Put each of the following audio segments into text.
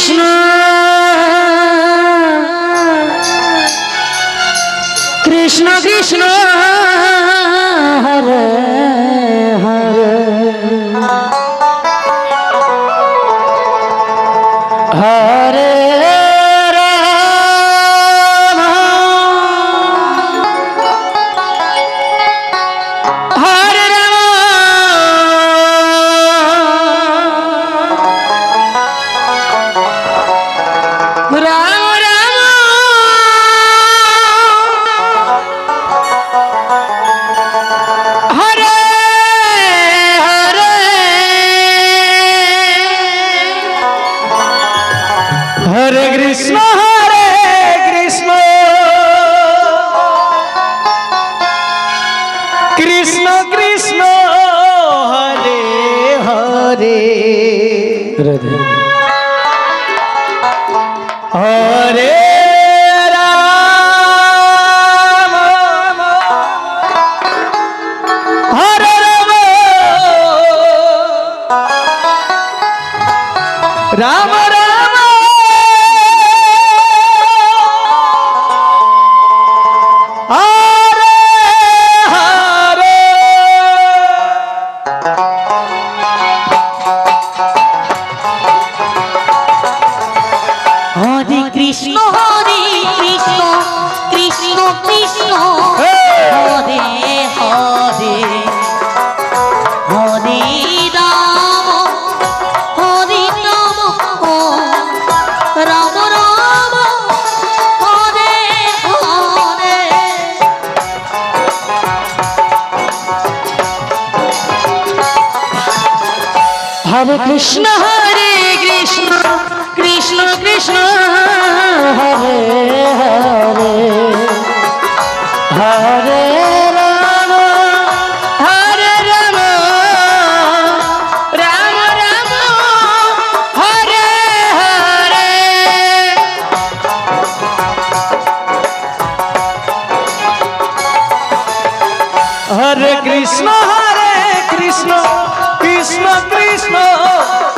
কৃষ্ণ কৃষ্ণ কৃষ্ণ হরে হরে হরে রাম হরে রাম রাম রাম হরে হরে হরে কৃষ্ণ কৃষ্ণ কৃষ্ণ হরে হরে হরে রাম হরে রাম রাম রাম হরে হরে হরে কৃষ্ণ কৃষ্ণ কৃষ্ণ হরে হরে হরে রাম রাম রাম হরে হরে হরে কৃষ্ণ কৃষ্ণ কৃষ্ণ কৃষ্ণ হরে হরে হরে রাম হরে রাম রাম রাম হরে হরে হরে কৃষ্ণ কৃষ্ণ কৃষ্ণ কৃষ্ণ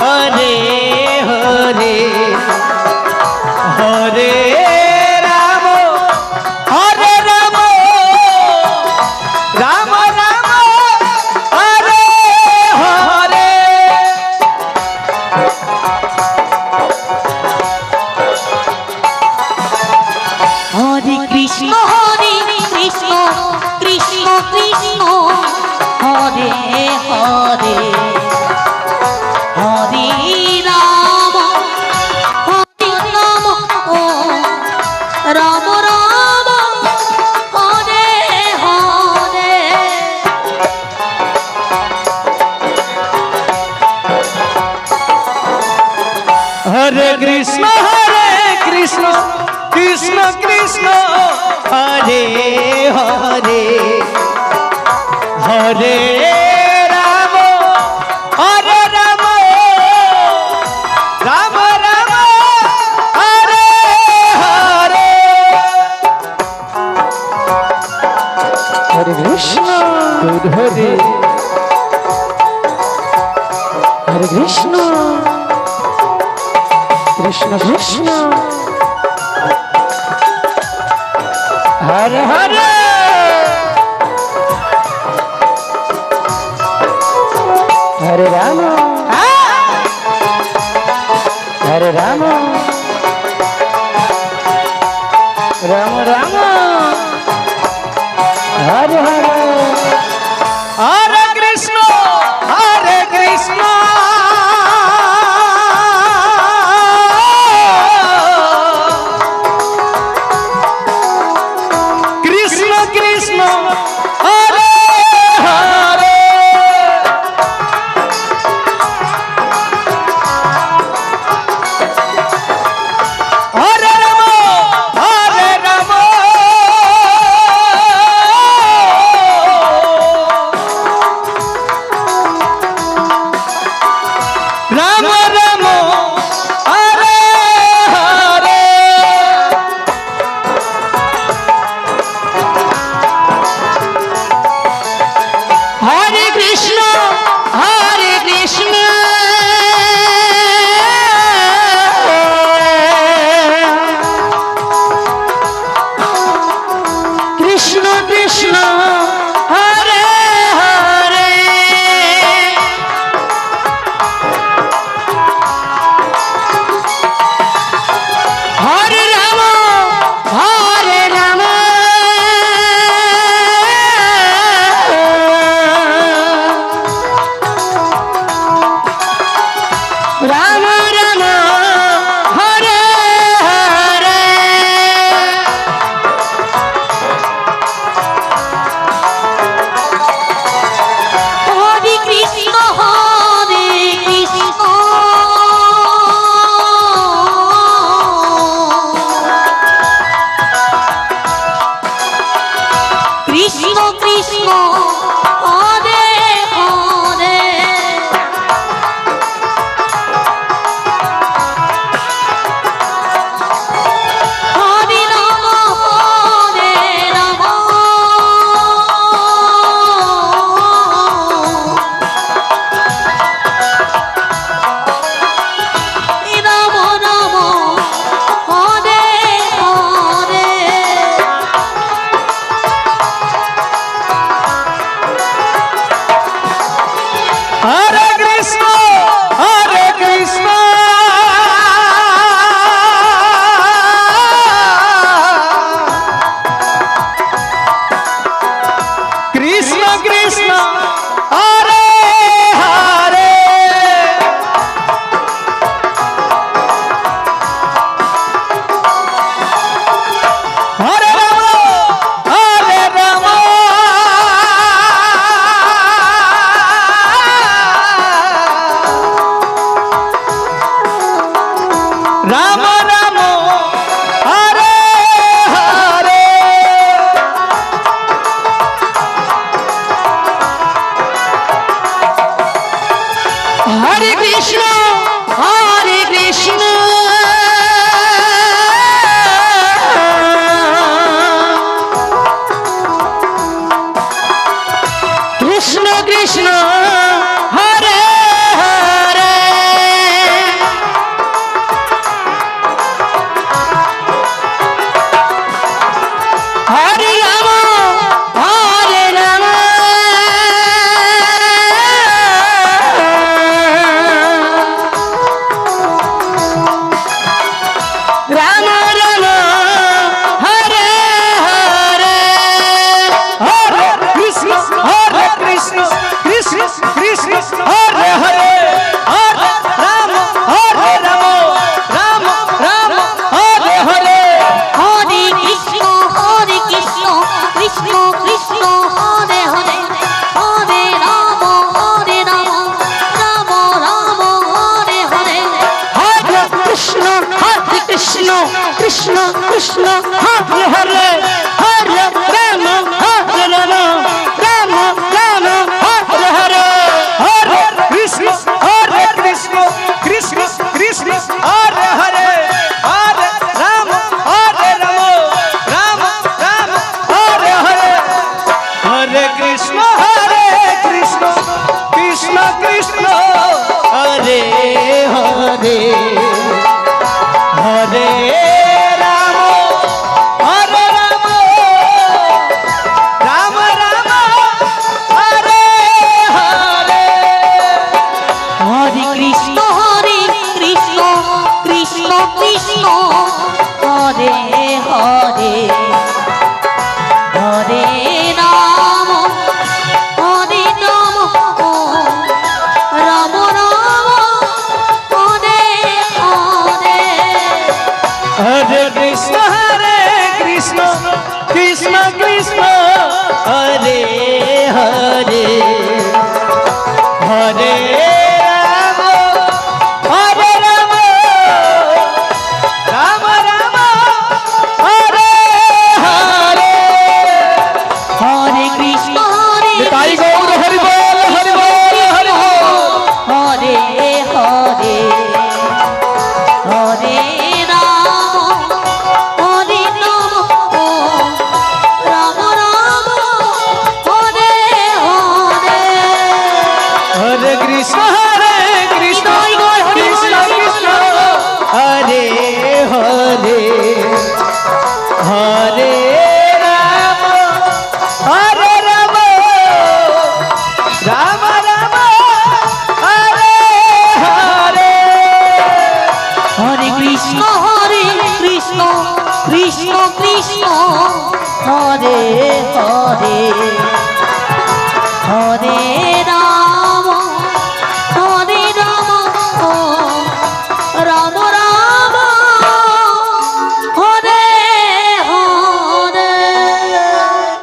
হরে হরে হরে রাম হরে রাম রাম রাম হরে হরে হরে কৃষ্ণ কৃষ্ণ কৃষ্ণ কৃষ্ণ হরে হরে হরে রাম রাম রাম হরে হরে হরে কৃষ্ণ কৃষ্ণ কৃষ্ণ কৃষ্ণ হরে হরে হরে রাম হরে রাম রাম রাম হরে হরে হরে কৃষ্ণ হরে হরে কৃষ্ণ কৃষ্ণ কৃষ্ণ হরে হরে হরে রাম হরে রাম রাম রাম হরে হরে হরে কৃষ্ণ কৃষ্ণ কৃষ্ণ হরে হরে রাম রাম হরে হরে হরে কৃষ্ণ হরে কৃষ্ণ কৃষ্ণ কৃষ্ণ হরে হরে হরে রাম হরে রাম রাম রাম হরে হরে হরে কৃষ্ণ কৃষ্ণ কৃষ্ণ হরে হরে হরে রাম রাম রাম হরে হরে হরে কৃষ্ণ কৃষ্ণ কৃষ্ণ হরে হরে হরে রাম রাম রাম হরে হরে হরে কৃষ্ণ কৃষ্ণ কৃষ্ণ হরে হরে হরে রাম রাম রাম হরে হরে হরে কৃষ্ণ কৃষ্ণ হরে হরে হরে রাম রাম হরে হরে হরে কৃষ্ণ কৃষ্ণ কৃষ্ণ হরে হরে হরে রাম রাম রাম হরে হরে হরে কৃষ্ণ কৃষ্ণ কৃষ্ণ হরে হরে হরে রাম রাম রাম হরে হরে হরে কৃষ্ণ কৃষ্ণ কৃষ্ণ হরে হরে হরে রাম রাম রাম হরে হরে হরে কৃষ্ণ তাই গৌর হরি বল হরি বল হরি বল হরে হরে হরে রাম রাম রাম হরে হরে হরে কৃষ্ণ কৃষ্ণ কৃষ্ণ হরে হরে হরে রাম রাম রাম হরে হরে হরে কৃষ্ণ কৃষ্ণ কৃষ্ণ হরে হরে